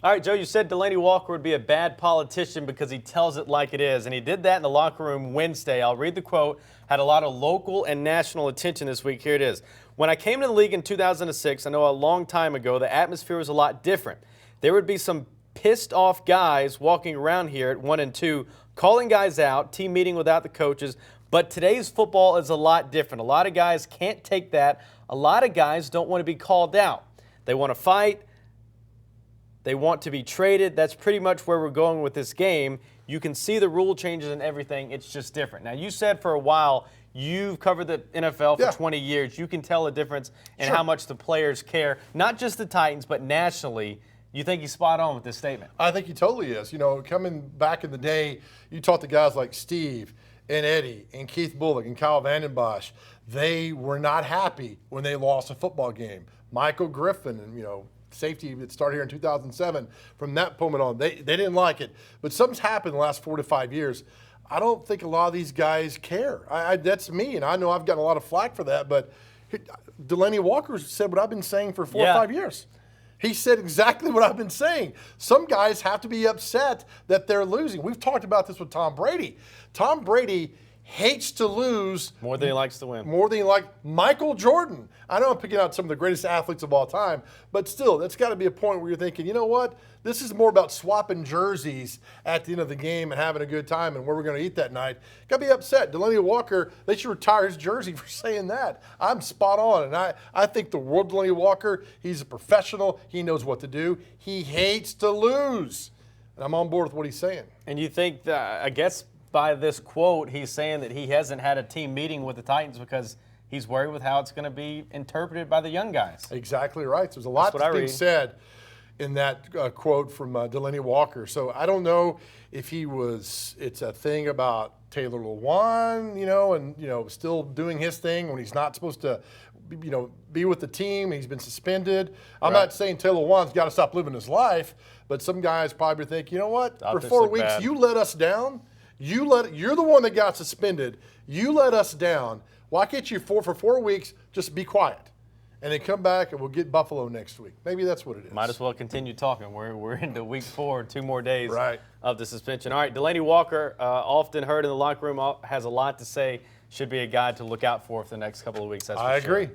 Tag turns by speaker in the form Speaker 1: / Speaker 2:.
Speaker 1: All right, Joe, you said Delanie Walker would be a bad politician because he tells it like it is, and he did that in the locker room Wednesday. I'll read the quote. Had a lot of local and national attention this week. Here it is. When I came to the league in 2006, I know a long time ago, the atmosphere was a lot different. There would be some pissed off guys walking around here at 1 and 2, calling guys out, team meeting without the coaches. But today's football is a lot different. A lot of guys can't take that. A lot of guys don't want to be called out. They want to fight. They want to be traded. That's pretty much where we're going with this game. You can see the rule changes and everything. It's just different. Now, you said for a while you've covered the NFL for 20 years. You can tell the difference in how much the players care, not just the Titans, but nationally. You think he's spot on with this statement?
Speaker 2: I think he totally is. You know, coming back in the day, you talked to guys like Steve and Eddie and Keith Bullock and Kyle Vandenbosch. They were not happy when they lost a football game. Michael Griffin and, safety that started here in 2007. From that moment on, they didn't like it. But something's happened in the last 4 to 5 years. I don't think a lot of these guys care. That's me, and I know I've gotten a lot of flack for that. But Delanie Walker said what I've been saying for 4 or 5 years. He said exactly what I've been saying. Some guys have to be upset that they're losing. We've talked about this with Tom Brady. Tom Brady hates to lose
Speaker 1: more than he likes to win.
Speaker 2: More than he likes Michael Jordan. I know I'm picking out some of the greatest athletes of all time, but still, that's got to be a point where you're thinking, you know what? This is more about swapping jerseys at the end of the game and having a good time and where we're going to eat that night. Got to be upset. Delanie Walker, they should retire his jersey for saying that. I'm spot on, and I think the world Delanie Walker, he's a professional. He knows what to do. He hates to lose, and I'm on board with what he's saying.
Speaker 1: And you think that, I guess, by this quote, he's saying that he hasn't had a team meeting with the Titans because he's worried with how it's going to be interpreted by the young guys.
Speaker 2: Exactly right. So there's a lot that's being said in that quote from Delanie Walker. So I don't know if it's a thing about Taylor Lewan, and, still doing his thing when he's not supposed to, be with the team. He's been suspended. I'm not saying Taylor Lewan's got to stop living his life, but some guys probably think, you know what, for 4 weeks, you let us down. You're the one that got suspended. You let us down. Why can't you for 4 weeks just be quiet, and then come back and we'll get Buffalo next week? Maybe that's what it is.
Speaker 1: Might as well continue talking. We're into week 4, 2 more days of the suspension. All right, Delanie Walker, often heard in the locker room, has a lot to say. Should be a guy to look out for the next couple of weeks. That's for sure.
Speaker 2: I agree.